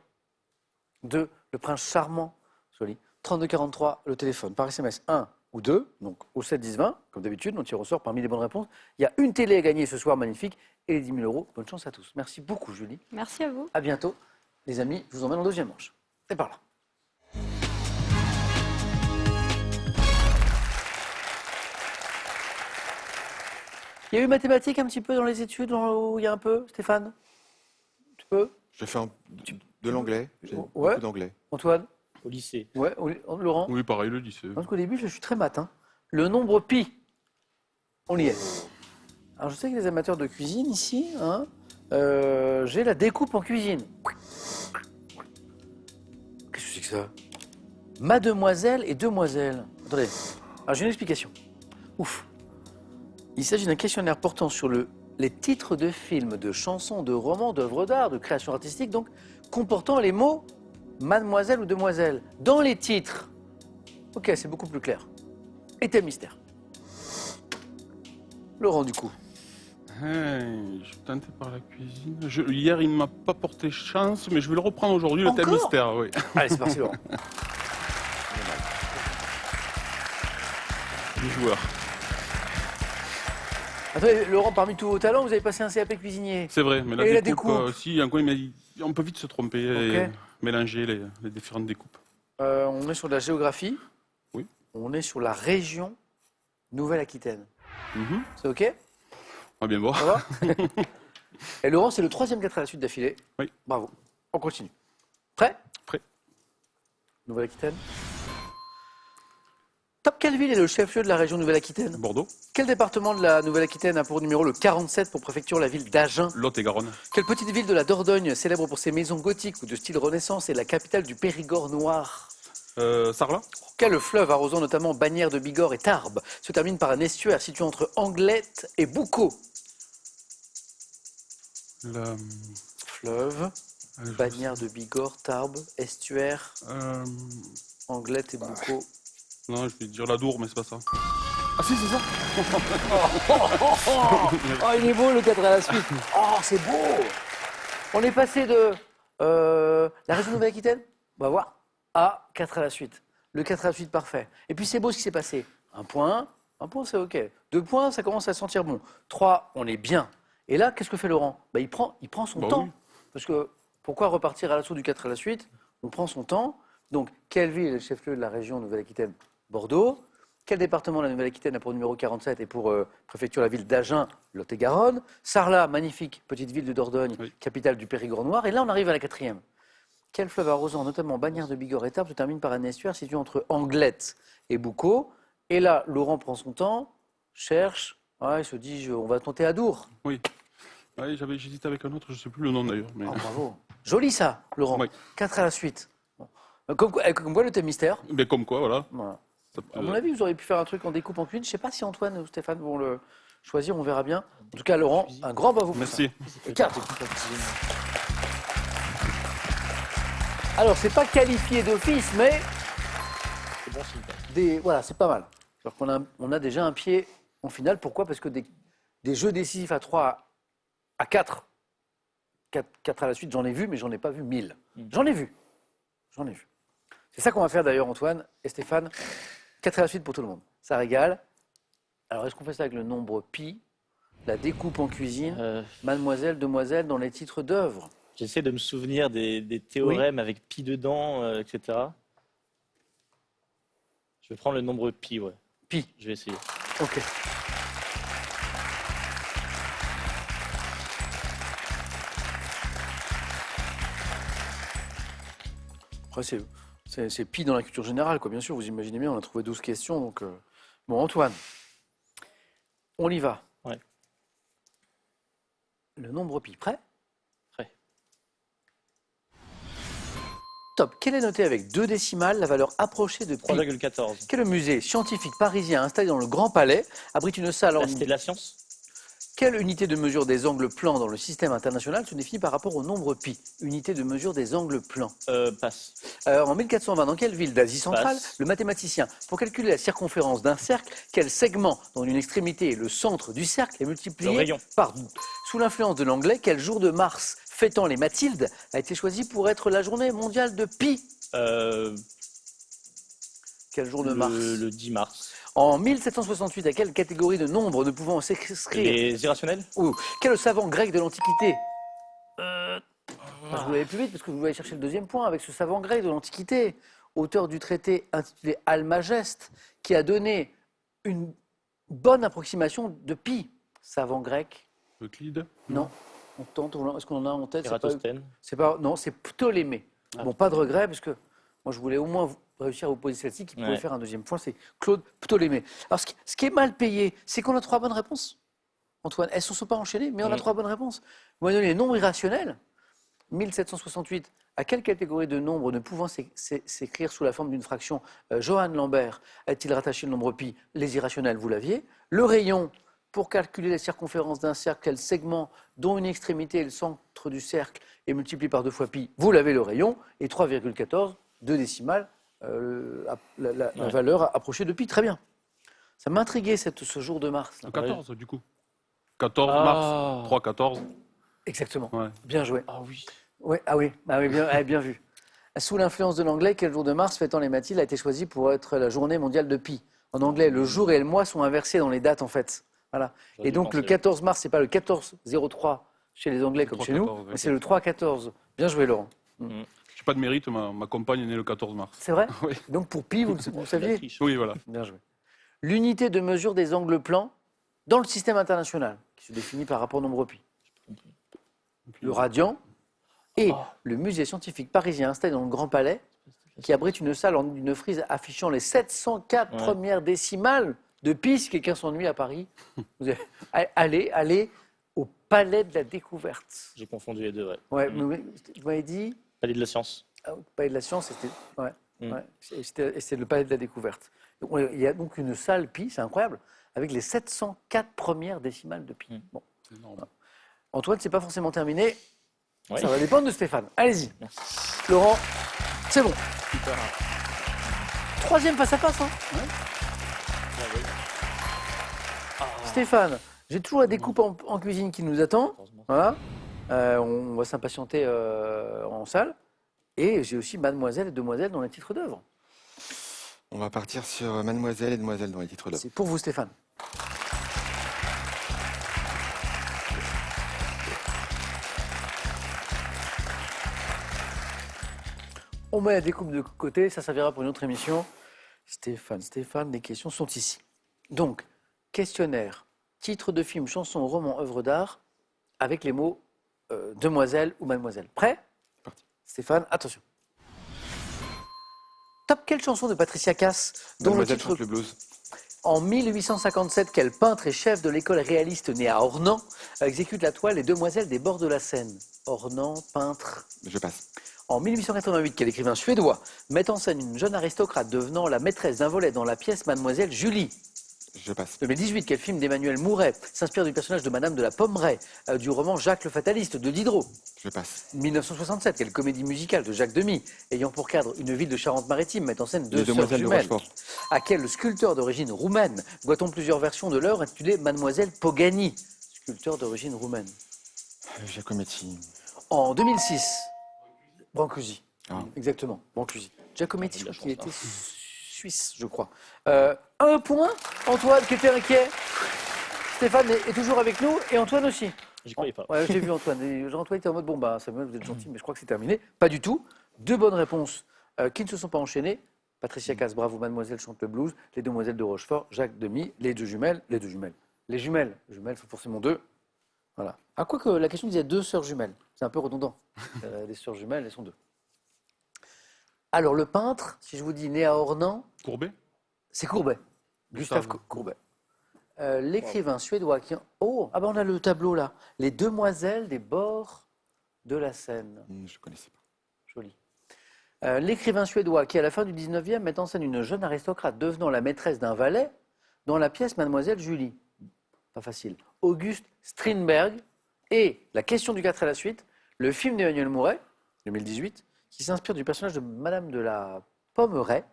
Speaker 1: 2, le prince charmant? Joli. 3243, le téléphone. Par SMS, 1 ou 2, donc au 7 10 20, comme d'habitude, on tire au sort parmi les bonnes réponses. Il y a une télé à gagner ce soir, magnifique, et les 10 000 €. Bonne chance à tous. Merci beaucoup, Julie.
Speaker 2: Merci à vous.
Speaker 1: À bientôt. Les amis, je vous emmène en deuxième manche. C'est par là. Il y a eu mathématiques un petit peu dans les études, où il y a un peu, Stéphane? Tu peux?
Speaker 5: J'ai fait de l'anglais. J'ai
Speaker 1: Ouais.
Speaker 5: beaucoup d'anglais.
Speaker 1: Antoine?
Speaker 4: Au lycée.
Speaker 1: Ouais, Laurent?
Speaker 3: Oui, pareil, le lycée.
Speaker 1: Parce qu'au début, je suis très matin. Le nombre pi, on y est. Alors, je sais que les amateurs de cuisine ici, hein, j'ai la découpe en cuisine. Qu'est-ce que c'est que ça? Mademoiselle et demoiselle. Attendez, alors j'ai une explication. Ouf. Il s'agit d'un questionnaire portant sur les titres de films, de chansons, de romans, d'œuvres d'art, de créations artistiques, donc comportant les mots mademoiselle ou demoiselle. Dans les titres. Ok, c'est beaucoup plus clair. Et thème mystère. Laurent, du coup.
Speaker 3: Je suis tenté par la cuisine. Hier, il ne m'a pas porté chance, mais je vais le reprendre aujourd'hui, le thème
Speaker 1: Encore
Speaker 3: mystère. Oui.
Speaker 1: Allez, c'est parti, Laurent.
Speaker 3: Du joueur.
Speaker 1: Attendez, Laurent, parmi tous vos talents, vous avez passé un CAP cuisinier.
Speaker 3: C'est vrai, mais
Speaker 1: Et la
Speaker 3: la
Speaker 1: découpe
Speaker 3: découpe, si, un coin, il m'a dit, on peut vite se tromper et mélanger les différentes découpes.
Speaker 1: On est sur de la géographie.
Speaker 3: Oui.
Speaker 1: On est sur la région Nouvelle-Aquitaine.
Speaker 3: Mhm.
Speaker 1: C'est OK?
Speaker 3: On va bien voir.
Speaker 1: Ça va? Et Laurent, c'est le 3e 4 à la suite d'affilée.
Speaker 3: Oui.
Speaker 1: Bravo. On continue. Prêt?
Speaker 3: Prêt.
Speaker 1: Nouvelle-Aquitaine. Top, quelle ville est le chef-lieu de la région Nouvelle-Aquitaine?
Speaker 3: Bordeaux,
Speaker 1: Quel département de la Nouvelle-Aquitaine a pour numéro le 47 pour préfecture la ville d'Agen?
Speaker 3: Lot et Garonne,
Speaker 1: Quelle petite ville de la Dordogne, célèbre pour ses maisons gothiques ou de style Renaissance, est la capitale du Périgord noir?
Speaker 3: Sarlat,
Speaker 1: Quel fleuve arrosant notamment Bagnères de Bigorre et Tarbes se termine par un estuaire situé entre Anglette et Boucau?
Speaker 3: la,
Speaker 1: Fleuve,
Speaker 3: je
Speaker 1: Bagnères de Bigorre, Tarbes, estuaire,
Speaker 3: sais- euh,
Speaker 1: Anglette et Boucau.
Speaker 3: non, je vais dire la Dour, mais c'est pas ça. Ah si, c'est ça.
Speaker 1: Oh, il est beau le 4 à la suite. Oh, c'est beau. On est passé de la région Nouvelle-Aquitaine, on va voir, à 4 à la suite. Le 4 à la suite parfait. Et puis c'est beau ce qui s'est passé. Un point c'est OK. 2 points, ça commence à sentir bon. 3, on est bien. Et là, qu'est-ce que fait Laurent? Il prend son
Speaker 3: Bah
Speaker 1: temps.
Speaker 3: oui.
Speaker 1: Parce que pourquoi repartir à l'assaut du 4 à la suite? On prend son temps. Donc, quelle ville est le chef-lieu de la région Nouvelle-Aquitaine? Bordeaux. Quel département de la Nouvelle-Aquitaine a pour numéro 47 et pour préfecture la ville d'Agen, Lot-et-Garonne? Sarlat, magnifique petite ville de Dordogne,
Speaker 3: Oui.
Speaker 1: capitale du Périgord noir. Et là, on arrive à la 4e. Quel fleuve arrosant notamment Bagnères de Bigorre et Tarbes se termine par un estuaire situé entre Anglette et Boucau? Et là, Laurent prend son temps, cherche Ouais, il se dit, on va tenter Adour.
Speaker 3: Oui. Ouais, j'hésité avec un autre, je ne sais plus le nom d'ailleurs. Mais...
Speaker 1: Oh, bravo. Joli ça, Laurent.
Speaker 3: Oui.
Speaker 1: 4 à la suite. Bon. Comme quoi, le thème mystère.
Speaker 3: Mais comme quoi, voilà.
Speaker 1: Voilà.
Speaker 3: Ça peut-
Speaker 1: À mon avis, vous auriez pu faire un truc en découpe en cuisine. Je ne sais pas si Antoine ou Stéphane vont le choisir, on verra bien. En tout cas, Laurent, un grand bravo pour
Speaker 3: Merci.
Speaker 1: ça. 4. Alors, c'est pas qualifié d'office, mais
Speaker 4: C'est bon signe.
Speaker 1: voilà, c'est pas mal. Alors qu'on on a déjà un pied en finale. Pourquoi? Parce que des jeux décisifs à 3, à 4 à la suite, j'en ai vu, mais j'en ai pas vu 1000. J'en ai vu. C'est ça qu'on va faire d'ailleurs, Antoine et Stéphane. 4 à la suite pour tout le monde. Ça régale. Alors, est-ce qu'on fait ça avec le nombre pi, la découpe en cuisine, mademoiselle, demoiselle, dans les titres d'œuvres?
Speaker 4: J'essaie de me souvenir des théorèmes avec pi dedans, etc. Je vais prendre le nombre pi, ouais.
Speaker 1: Pi.
Speaker 4: Je vais essayer.
Speaker 1: Ok. Après, c'est pi dans la culture générale, quoi. Bien sûr, vous imaginez bien, on a trouvé 12 questions. Donc, Bon, Antoine, on y va.
Speaker 4: Ouais.
Speaker 1: Le nombre pi, prêt?
Speaker 4: Prêt.
Speaker 1: Top. Quelle est notée avec 2 décimales la valeur approchée de pi?
Speaker 4: 3,14.
Speaker 1: Quel musée scientifique parisien installé dans le Grand Palais abrite une salle en...
Speaker 4: La cité de la science.
Speaker 1: Quelle unité de mesure des angles plans dans le système international se définit par rapport au nombre pi? Unité de mesure des angles plans.
Speaker 4: Passe.
Speaker 1: En 1420, dans quelle ville d'Asie centrale,
Speaker 4: Passe.
Speaker 1: le mathématicien, pour calculer la circonférence d'un cercle, quel segment dont une extrémité est le centre du cercle est multiplié
Speaker 4: Le rayon.
Speaker 1: par 12? Sous l'influence de l'anglais, quel jour de mars fêtant les Mathildes a été choisi pour être la journée mondiale de pi? Quel jour de mars?
Speaker 4: Le 10 mars.
Speaker 1: En 1768, à quelle catégorie de nombres ne pouvant s'inscrire?
Speaker 4: Les irrationnels.
Speaker 1: Ou quel savant grec de l'Antiquité? Je vous l'avais plus vite parce que vous allez chercher le deuxième point avec ce savant grec de l'Antiquité, auteur du traité intitulé Almageste, qui a donné une bonne approximation de pi. Savant grec?
Speaker 3: Euclide.
Speaker 1: Non. On tente. Est-ce qu'on en a en tête?
Speaker 4: Ératosthène.
Speaker 1: Non, c'est Ptolémée. Bon, pas de regret parce que moi je voulais au moins réussir à vous poser celle-ci qui pouvait
Speaker 4: Ouais.
Speaker 1: faire un deuxième point. C'est Claude Ptolémée. Alors ce qui est mal payé, c'est qu'on a 3 bonnes réponses. Antoine, elles ne sont pas enchaînées, mais on a 3 bonnes réponses. Vous m'avez donné les nombres irrationnels. 1768, à quelle catégorie de nombres ne pouvant s'écrire sous la forme d'une fraction Johann Lambert a-t-il rattaché le nombre pi? Les irrationnels, vous l'aviez. Le rayon, pour calculer la circonférence d'un cercle, quel segment dont une extrémité est le centre du cercle est multiplié par 2 fois pi? Vous l'avez, le rayon. Et 3,14, 2 décimales, la valeur approchée de pi. Très bien. Ça m'intriguait ce jour de mars. Là.
Speaker 3: Le 14, du coup. 14 mars. 3, 14.
Speaker 1: Exactement.
Speaker 3: Ouais.
Speaker 1: Bien joué.
Speaker 4: Ah oui.
Speaker 1: Ouais, bien vu. Sous l'influence de l'anglais, quel jour de mars fêtant les Mathildes a été choisi pour être la journée mondiale de pi? En anglais, le jour et le mois sont inversés dans les dates, en fait. Voilà.
Speaker 4: J'aurais
Speaker 1: Et
Speaker 4: dû
Speaker 1: donc, le
Speaker 4: penser.
Speaker 1: 14 mars, c'est pas le 14-03 chez les Anglais comme chez nous,
Speaker 3: 3-14,
Speaker 1: mais c'est le 3-14. Bien joué, Laurent.
Speaker 3: Je n'ai pas de mérite, ma compagne est née le 14 mars.
Speaker 1: C'est vrai?
Speaker 3: Oui.
Speaker 1: Donc, pour pi, vous
Speaker 4: La
Speaker 1: saviez?
Speaker 4: triche.
Speaker 3: Oui, voilà.
Speaker 1: Bien joué. L'unité de mesure des angles plans dans le système international, qui se définit par rapport au nombre pi. Le radian et le musée scientifique parisien installé dans le Grand Palais, qui abrite une salle en une frise affichant les 704
Speaker 4: Ouais.
Speaker 1: premières décimales de pi. Si quelqu'un s'ennuie à Paris, vous allez au Palais de la Découverte.
Speaker 4: J'ai confondu les deux, ouais.
Speaker 1: Ouais, vous m'avez dit
Speaker 4: Palais de la science.
Speaker 1: Palais de la Science, c'était
Speaker 4: Mm.
Speaker 1: c'était le Palais de la Découverte. Donc, il y a donc une salle pi, c'est incroyable, avec les 704 premières décimales de pi.
Speaker 4: Mm.
Speaker 1: Bon.
Speaker 3: C'est énorme.
Speaker 1: Antoine, c'est pas forcément terminé.
Speaker 4: Ouais.
Speaker 1: Ça va dépendre de Stéphane. Allez-y. Laurent, c'est bon.
Speaker 4: Super.
Speaker 1: 3e face à face. Hein. Stéphane, j'ai toujours la découpe en cuisine qui nous attend. Voilà. On va s'impatienter en salle. Et j'ai aussi mademoiselle et demoiselle dans les titres d'œuvre.
Speaker 5: On va partir sur mademoiselle et demoiselle dans les titres d'œuvre.
Speaker 1: C'est pour vous, Stéphane. On met la découpe de côté, ça servira pour une autre émission. Stéphane, les questions sont ici. Donc, questionnaire, titre de film, chanson, roman, œuvre d'art, avec les mots demoiselle ou mademoiselle. Prêt?
Speaker 5: Parti.
Speaker 1: Stéphane, attention. Top, quelle chanson de Patricia Cass dont le
Speaker 5: Mademoiselle
Speaker 1: titre
Speaker 5: chante le blues.
Speaker 1: En 1857, quel peintre et chef de l'école réaliste né à Ornans exécute la toile Les Demoiselles des bords de la Seine? Ornans, peintre.
Speaker 5: Je passe.
Speaker 1: En 1888, quel écrivain suédois met en scène une jeune aristocrate devenant la maîtresse d'un volet dans la pièce Mademoiselle Julie?
Speaker 5: Je passe.
Speaker 1: 2018, quel film d'Emmanuel Mouret s'inspire du personnage de Madame de la Pommeraye du roman Jacques le Fataliste de Diderot?
Speaker 5: Je passe.
Speaker 1: 1967, quelle comédie musicale de Jacques Demy ayant pour cadre une ville de Charente-Maritime met en scène deux
Speaker 5: Les
Speaker 1: sœurs
Speaker 5: Demoiselles de
Speaker 1: jumelles?
Speaker 5: Rochefort.
Speaker 1: À quel sculpteur d'origine roumaine doit-on plusieurs versions de l'œuvre intitulée Mademoiselle Pogani? Sculpteur d'origine roumaine.
Speaker 5: Giacometti.
Speaker 1: En 2006, Brancusi.
Speaker 5: Ah.
Speaker 1: Exactement, Brancusi. Giacometti, je
Speaker 4: Ah,
Speaker 1: crois
Speaker 4: il a
Speaker 1: qu'il
Speaker 4: chance,
Speaker 1: était suisse, je crois. Un point, Antoine qui était inquiet. Stéphane est toujours avec nous et Antoine aussi.
Speaker 4: J'y croyais pas.
Speaker 1: Ouais, j'ai vu Antoine. Et Antoine était en mode bon, bah, Samuel, vous êtes gentil, mais je crois que c'est terminé. Pas du tout. Deux bonnes réponses qui ne se sont pas enchaînées. Patricia Cass, bravo, Mademoiselle chante le blues. Les Demoiselles de Rochefort, Jacques Demy, les jumelles. Les jumelles, sont forcément deux. Voilà. À quoi que la question disait deux sœurs jumelles. C'est un peu redondant. Les sœurs jumelles, elles sont deux. Alors, le peintre, si je vous dis né à Ornans,
Speaker 3: Courbet?
Speaker 1: c'est Courbet. Gustave Courbet. L'écrivain suédois qui... Oh, ah ben on a le tableau là. Les Demoiselles des bords de la Seine.
Speaker 5: Je connaissais pas.
Speaker 1: Joli. L'écrivain suédois qui, à la fin du 19e, met en scène une jeune aristocrate devenant la maîtresse d'un valet dans la pièce Mademoiselle Julie. Pas facile. Auguste Strindberg. Et la question du 4 à la suite, le film d'Emmanuel Mouret, 2018, qui s'inspire du personnage de Madame de la Pommeraye,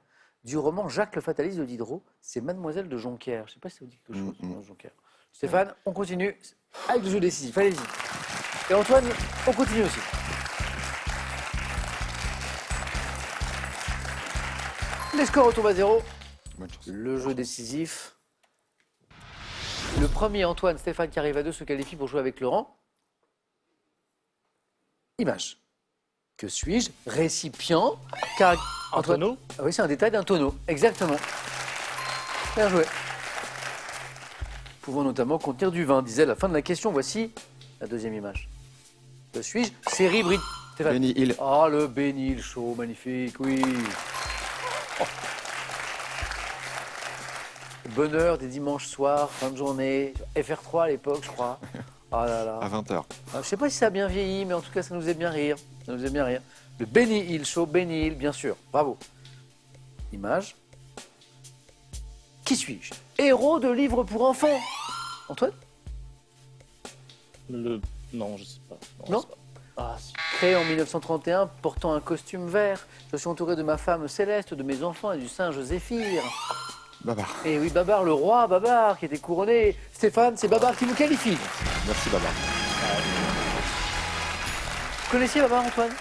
Speaker 1: du roman Jacques le Fataliste de Diderot, c'est Mademoiselle de Jonquière. Je ne sais pas si ça vous dit quelque chose, Mademoiselle de Jonquière. Stéphane, on continue avec le jeu décisif. Allez-y. Et Antoine, on continue aussi. Les scores retombent à zéro.
Speaker 5: Bonne chance.
Speaker 1: Le jeu décisif. Le premier, Antoine, Stéphane qui arrive à deux, se qualifie pour jouer avec Laurent. Image. Que suis-je? Récipient. Car...
Speaker 4: Un tonneau?
Speaker 1: Ah oui, c'est un détail d'un tonneau. Exactement. Bien joué. Pouvant notamment contenir du vin, disait la fin de la question. Voici la deuxième image. Que suis-je? Série Brit. Stéphane.
Speaker 5: Benny Hill.
Speaker 1: Ah, le Benny Hill Show, magnifique, oui. Oh. Bonheur des dimanches soirs, fin de journée. FR3 à l'époque, je crois. Ah là là.
Speaker 5: À 20h.
Speaker 1: Je ne sais pas si ça a bien vieilli, mais en tout cas, ça nous faisait bien rire. Ça nous faisait bien rire. Le Benny Hill Show, Benny Hill, bien sûr. Bravo. Image. Qui suis-je? Héros de livres pour enfants. Antoine?
Speaker 4: Non, je sais pas.
Speaker 1: Non
Speaker 4: je sais pas. Ah, si.
Speaker 1: Créé en 1931, portant un costume vert, je suis entouré de ma femme Céleste, de mes enfants et du singe Zéphyr.
Speaker 5: Babar.
Speaker 1: Et oui, Babar, le roi Babar, qui était couronné. Stéphane, c'est Babar qui vous qualifie.
Speaker 5: Merci Babar.
Speaker 1: Vous connaissiez Babar, Antoine?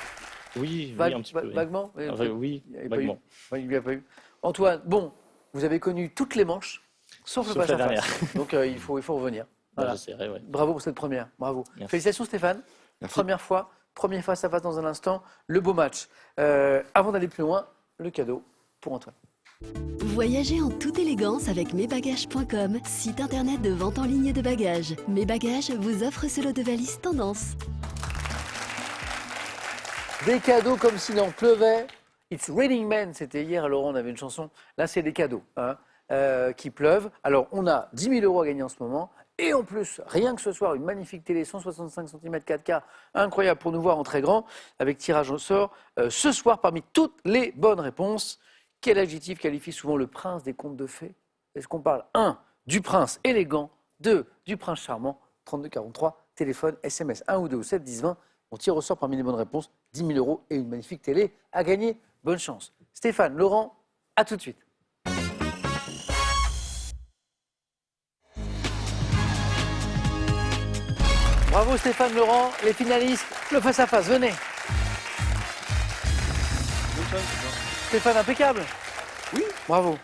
Speaker 4: Oui,
Speaker 1: Vague-
Speaker 4: un petit peu. Oui.
Speaker 1: Vaguement?
Speaker 4: Oui,
Speaker 1: Il n'y avait pas eu.
Speaker 4: vaguement.
Speaker 1: Enfin, il n'y a pas eu. Antoine, bon, vous avez connu toutes les manches, sauf le
Speaker 4: Sauf la
Speaker 1: face-à-face. Donc il faut revenir.
Speaker 4: Bah,
Speaker 1: Voilà.
Speaker 4: j'essaierai, ouais.
Speaker 1: Bravo pour cette première. Bravo.
Speaker 4: Merci.
Speaker 1: Félicitations Stéphane.
Speaker 5: Merci.
Speaker 1: Première fois, premier face-à-face dans un instant, le beau match. Avant d'aller plus loin, le cadeau pour Antoine.
Speaker 6: Voyagez en toute élégance avec mesbagages.com, site internet de vente en ligne de bagages. Mes Bagages vous offre ce lot de valises tendance.
Speaker 1: Des cadeaux comme s'il en pleuvait. It's Raining Men, c'était hier, à Laurent, on avait une chanson. Là, c'est des cadeaux hein, qui pleuvent. Alors, on a 10 000 € à gagner en ce moment. Et en plus, rien que ce soir, une magnifique télé 165 cm 4K, incroyable pour nous voir en très grand, avec tirage au sort. Ce soir, parmi toutes les bonnes réponses, quel adjectif qualifie souvent le prince des contes de fées? Est-ce qu'on parle 1. Du prince élégant, 2. Du prince charmant, 3243, téléphone, SMS 1 ou 2 ou 7 10 20. On tire au sort parmi les bonnes réponses, 10 000 € et une magnifique télé à gagner. Bonne chance. Stéphane, Laurent, à tout de suite. Bravo Stéphane, Laurent, les finalistes, le face-à-face, venez. Stéphane, impeccable. Oui. Bravo.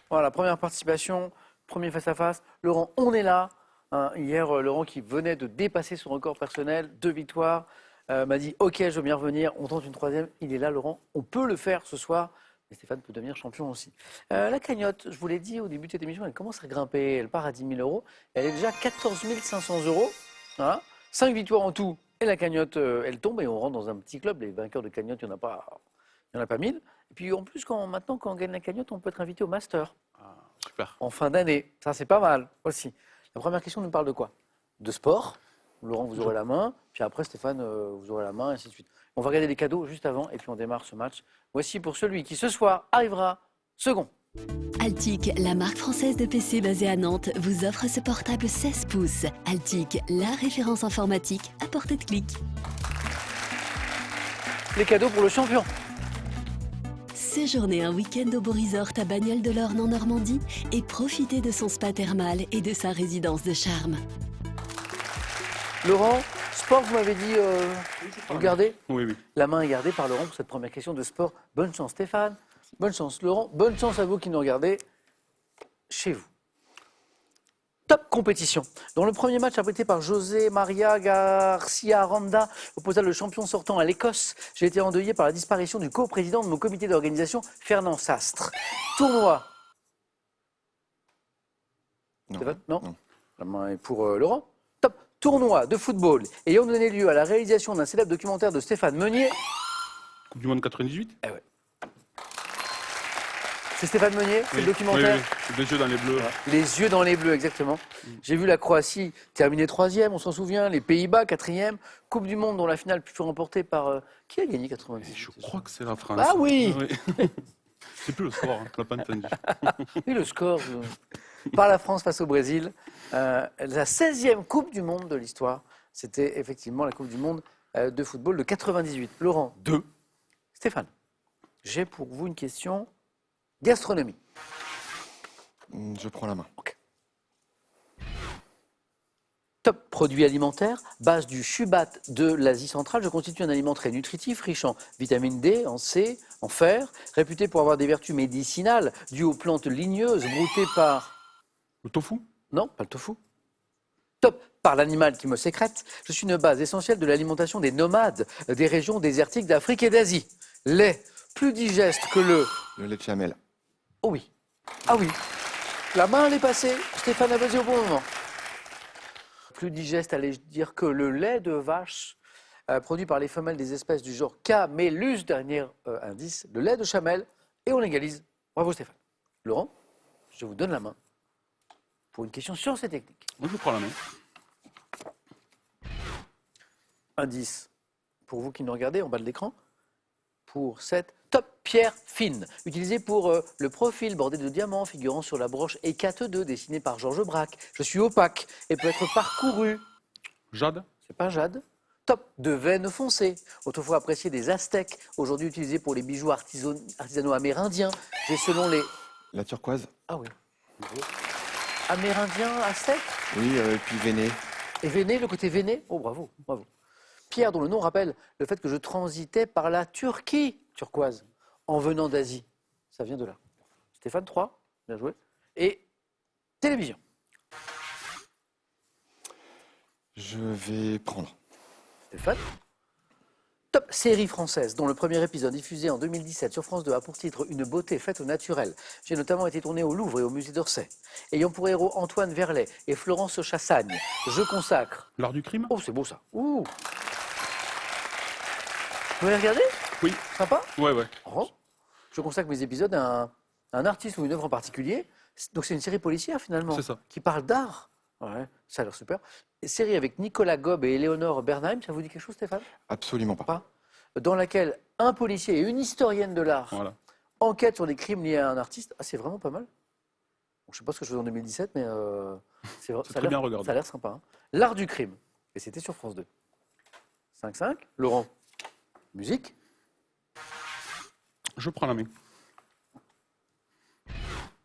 Speaker 1: Voilà, première participation, premier face-à-face. Laurent, on est là. Hein, hier, Laurent, qui venait de dépasser son record personnel, 2 victoires, m'a dit « Ok, je veux bien revenir, on tente une troisième. » Il est là, Laurent. On peut le faire ce soir. Et Stéphane peut devenir champion aussi. La cagnotte, je vous l'ai dit au début de cette émission, elle commence à grimper. Elle part à 10 000 €. Elle est déjà 14 500 €. Voilà. 5 victoires en tout. Et la cagnotte, elle tombe et on rentre dans un petit club. Les vainqueurs de cagnotte, il n'y en a pas 1000. Et puis en plus, maintenant, quand on gagne la cagnotte, on peut être invité au Master.
Speaker 3: super.
Speaker 1: en fin d'année. Ça, c'est pas mal aussi. La première question nous parle de quoi? De sport. Laurent, vous aurez la main. Puis après, Stéphane, vous aurez la main, et ainsi de suite. On va regarder les cadeaux juste avant, et puis on démarre ce match. Voici pour celui qui, ce soir, arrivera second.
Speaker 6: Altic, la marque française de PC basée à Nantes, vous offre ce portable 16 pouces. Altic, la référence informatique à portée de clic.
Speaker 1: Les cadeaux pour le champion.
Speaker 6: Séjournez un week-end au Beau Resort à Bagnoles de l'Orne en Normandie et profitez de son spa thermal et de sa résidence de charme.
Speaker 1: Laurent, sport, vous m'avez dit, vous gardez?
Speaker 3: Oui, oui.
Speaker 1: La main est gardée par Laurent pour cette première question de sport. Bonne chance Stéphane, bonne chance Laurent, bonne chance à vous qui nous regardez chez vous. Top compétition. Dans le premier match abrité par José Maria Garcia Aranda, opposa le champion sortant à l'Écosse, j'ai été endeuillé par la disparition du co-président de mon comité d'organisation, Fernand Sastre. Tournoi.
Speaker 5: Non.
Speaker 1: Stéphane Non. La main est pour Laurent. Top. Tournoi de football ayant donné lieu à la réalisation d'un célèbre documentaire de Stéphane Meunier.
Speaker 3: Coupe du Monde 98.
Speaker 1: C'est Stéphane Meunier, c'est le documentaire.
Speaker 3: Oui. Les yeux dans les bleus.
Speaker 1: Les yeux dans les bleus, exactement. J'ai vu la Croatie terminer 3e, on s'en souvient. Les Pays-Bas, 4e. Coupe du Monde dont la finale fut remportée par... qui a gagné 98?
Speaker 3: Je crois que c'est la France.
Speaker 1: Ah oui.
Speaker 3: C'est plus le sport, on l'a pas entendu.
Speaker 1: Oui, le score par la France face au Brésil. La 16e Coupe du Monde de l'histoire. C'était effectivement la Coupe du Monde de football de 98. Laurent, 2. Stéphane, j'ai pour vous une question gastronomie.
Speaker 5: Je prends la main.
Speaker 1: Top produit alimentaire, base du chubat de l'Asie centrale, je constitue un aliment très nutritif, riche en vitamine D, en C, en fer, réputé pour avoir des vertus médicinales dues aux plantes ligneuses broutées par...
Speaker 3: Le tofu.
Speaker 1: Non, pas le tofu. Top par l'animal qui me sécrète, je suis une base essentielle de l'alimentation des nomades des régions désertiques d'Afrique et d'Asie. Lait plus digeste que le...
Speaker 5: Le lait de chamel.
Speaker 1: Oh oui. Ah oui. La main, elle est passée. Stéphane a basé au bon moment. Plus digeste, allais-je dire, que le lait de vache produit par les femelles des espèces du genre Camelus, dernier indice, le lait de chamel, et on égalise. Bravo Stéphane. Laurent, je vous donne la main pour une question science et technique.
Speaker 3: Moi, je prends la main.
Speaker 1: Indice pour vous qui nous regardez en bas de l'écran, pour cette top pierre fine, utilisée pour le profil bordé de diamants figurant sur la broche Hécate II, dessinée par Georges Braque. Je suis opaque et peut être parcouru.
Speaker 3: Jade.
Speaker 1: C'est pas jade. Top de veine foncée, autrefois apprécié des Aztèques, aujourd'hui utilisé pour les bijoux artisanaux amérindiens. J'ai selon les...
Speaker 5: La turquoise.
Speaker 1: Ah oui. Amérindien, Aztèque
Speaker 5: Oui, et puis Véné.
Speaker 1: et Véné, le côté Véné. Oh bravo, bravo. Pierre, dont le nom rappelle le fait que je transitais par la Turquie turquoise en venant d'Asie. Ça vient de là. Stéphane, 3, bien joué. Et télévision.
Speaker 5: Je vais prendre.
Speaker 1: Stéphane. Top série française, dont le premier épisode diffusé en 2017 sur France 2 a pour titre Une beauté faite au naturel. J'ai notamment été tourné au Louvre et au musée d'Orsay. Ayant pour héros Antoine Verlet et Florence Chassagne, je consacre...
Speaker 3: L'art du crime.
Speaker 1: Oh, c'est beau ça. Ouh. Vous pouvez regarder?
Speaker 3: Oui.
Speaker 1: Sympa?
Speaker 3: Ouais.
Speaker 1: Oh. Je consacre mes épisodes à un artiste ou une œuvre en particulier. Donc c'est une série policière finalement,
Speaker 3: C'est ça.
Speaker 1: qui parle d'art. Ouais, ça a l'air super. Et série avec Nicolas Gob et Éléonore Bernheim, ça vous dit quelque chose Stéphane?
Speaker 5: Absolument pas.
Speaker 1: Dans laquelle un policier et une historienne de l'art
Speaker 3: Voilà.
Speaker 1: enquêtent sur des crimes liés à un artiste. Ah, c'est vraiment pas mal. Bon, je ne sais pas ce que je faisais en 2017, mais
Speaker 3: C'est
Speaker 1: ça a
Speaker 3: très
Speaker 1: l'air-
Speaker 3: bien regardé.
Speaker 1: ça a l'air sympa. Hein. L'art du crime. Et c'était sur France 2. 5-5. Laurent, musique.
Speaker 3: Je prends la main.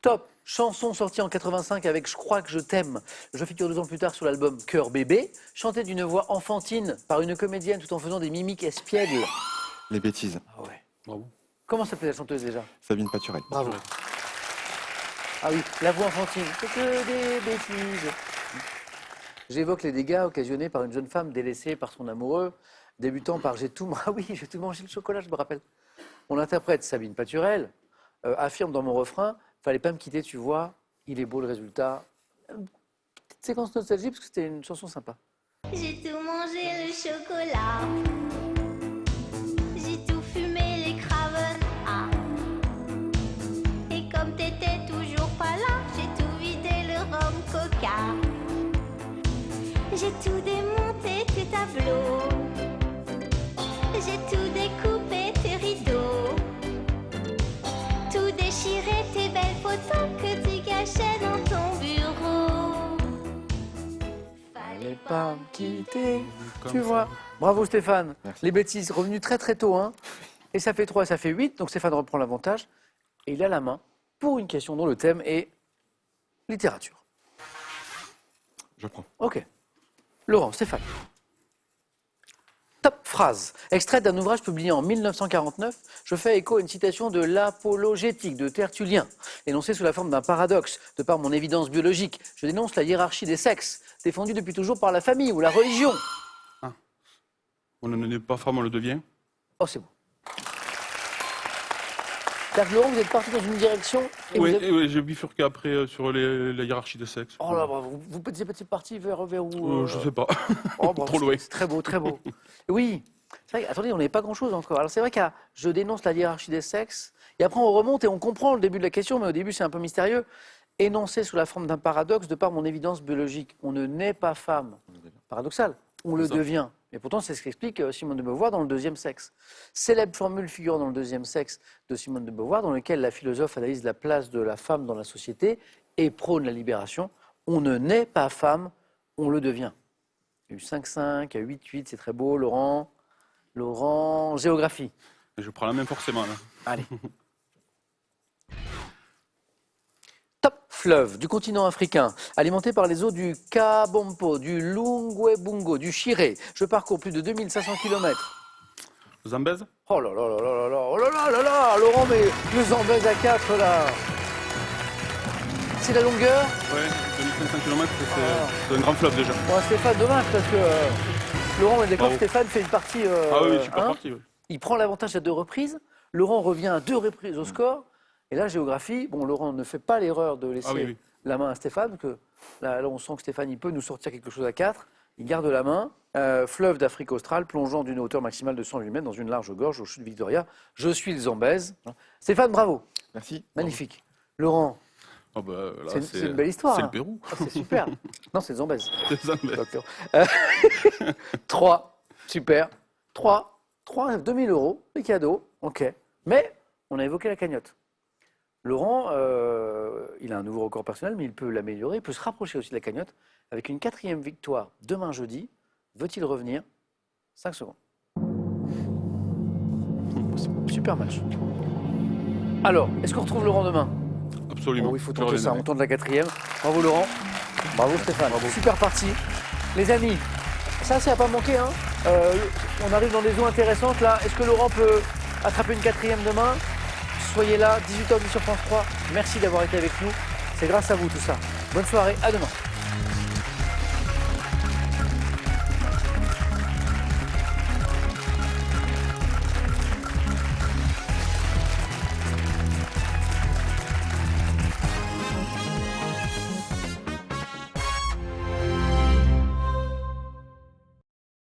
Speaker 1: Top chanson sortie en 85 avec Je crois que je t'aime. Je figure 2 ans plus tard sur l'album Cœur bébé, chantée d'une voix enfantine par une comédienne tout en faisant des mimiques espiègles.
Speaker 5: Les bêtises.
Speaker 1: Ah ouais.
Speaker 3: Bravo.
Speaker 1: Comment s'appelait la chanteuse déjà?
Speaker 5: Sabine Paturel.
Speaker 1: Bravo. Ah oui, la voix enfantine. C'est que des bêtises. J'évoque les dégâts occasionnés par une jeune femme délaissée par son amoureux, débutant par Ah oui, j'ai tout mangé le chocolat, je me rappelle. Mon interprète, Sabine Paturel, affirme dans mon refrain, fallait pas me quitter, tu vois, il est beau le résultat. Petite séquence nostalgie parce que c'était une chanson sympa.
Speaker 7: J'ai tout mangé le chocolat. J'ai tout fumé les craven. Ah. Et comme t'étais toujours pas là, j'ai J'ai tout démonté, tes tableaux. J'ai tout découpé, tes rideaux. Tout déchiré, tes belles photos que tu cachais dans ton bureau.
Speaker 1: Fallait pas me quitter.
Speaker 3: Comme
Speaker 1: Tu
Speaker 3: ça.
Speaker 1: vois. Bravo Stéphane.
Speaker 5: Merci.
Speaker 1: Les bêtises revenues très très tôt. Hein. Et ça fait 3, ça fait 8. Donc Stéphane reprend l'avantage. Et il a la main pour une question dont le thème est littérature.
Speaker 5: Je prends.
Speaker 1: Ok. Laurent, Stéphane. Top phrase. Extrait d'un ouvrage publié en 1949. Je fais écho à une citation de l'Apologétique de Tertullien, énoncée sous la forme d'un paradoxe. De par mon évidence biologique, je dénonce la hiérarchie des sexes, défendue depuis toujours par la famille ou la religion.
Speaker 3: On ne n'est pas femme, on le devient.
Speaker 1: Oh, c'est bon. C'est-à-dire que Laurent, vous êtes parti dans une direction et
Speaker 3: Oui,
Speaker 1: vous êtes...
Speaker 3: oui, j'ai bifurqué après sur la hiérarchie des sexes.
Speaker 1: Oh là, bravo. Vous êtes parti vers où
Speaker 3: Je sais pas.
Speaker 1: Oh, bravo,
Speaker 3: Trop loin.
Speaker 1: c'est très beau, très beau. Oui, c'est vrai, attendez, on n'est pas grand-chose encore. Alors c'est vrai qu'à je dénonce la hiérarchie des sexes, et après on remonte et on comprend le début de la question, mais au début c'est un peu mystérieux. Énoncé sous la forme d'un paradoxe de par mon évidence biologique. On ne naît pas femme. Paradoxal. On le
Speaker 3: ça.
Speaker 1: devient. Et pourtant, c'est ce qu'explique Simone de Beauvoir dans Le Deuxième Sexe. Célèbre formule figurant dans Le Deuxième Sexe de Simone de Beauvoir, dans lequel la philosophe analyse la place de la femme dans la société et prône la libération. On ne naît pas femme, on le devient. Il y a eu 5-5, il y a eu 8-8, c'est très beau. Laurent, géographie.
Speaker 3: Je prends la main forcément. Là.
Speaker 1: Allez. Top fleuve du continent africain, alimenté par les eaux du Kabompo, du Lungwebungo, du Chiré. Je parcours plus de 2500 km.
Speaker 3: Zambèze.
Speaker 1: Oh là là là là là là, oh là là là là, Laurent, mais le Zambèze à 4 là. C'est la longueur.
Speaker 3: Ouais, 2500 km, c'est un grand fleuve déjà.
Speaker 1: Bon, Stéphane, dommage parce que Laurent, on est d'accord,
Speaker 3: Bravo.
Speaker 1: Stéphane fait une partie.
Speaker 3: Ah oui, super
Speaker 1: hein.
Speaker 3: parti. Oui.
Speaker 1: Il prend l'avantage à 2 reprises. Laurent revient à 2 reprises au score. Et là, géographie, bon, Laurent ne fait pas l'erreur de laisser
Speaker 3: Ah oui, oui.
Speaker 1: la main à Stéphane, parce que là, on sent que Stéphane, il peut nous sortir quelque chose à 4. Il garde la main. Fleuve d'Afrique australe, plongeant d'une hauteur maximale de 108 mètres dans une large gorge au chute Victoria. Je suis le Zambèze. Stéphane, bravo.
Speaker 5: Merci.
Speaker 1: Magnifique. Laurent,
Speaker 3: Ah bah, là,
Speaker 1: c'est une belle histoire.
Speaker 3: C'est
Speaker 1: hein.
Speaker 3: le Pérou.
Speaker 1: Ah, c'est super. Non, c'est le Zambèze.
Speaker 3: C'est Zambèze.
Speaker 1: Docteur. 3, super. 3, 2000 €, les cadeaux, ok. Mais on a évoqué la cagnotte. Laurent, il a un nouveau record personnel, mais il peut l'améliorer, il peut se rapprocher aussi de la cagnotte avec une 4e victoire demain jeudi. Veut-il revenir? 5 secondes. Super match. Alors, est-ce qu'on retrouve Laurent demain?
Speaker 3: Absolument.
Speaker 1: Oh, il faut
Speaker 3: J'aurais
Speaker 1: tenter ça,
Speaker 3: aimé.
Speaker 1: on tente la 4e. Bravo Laurent. Bravo Stéphane. Super parti. Les amis, ça n'a pas manqué. Hein. On arrive dans des eaux intéressantes là. Est-ce que Laurent peut attraper une 4e demain? Soyez là, 18h10 sur France 3. Merci d'avoir été avec nous. C'est grâce à vous tout ça. Bonne soirée, à demain.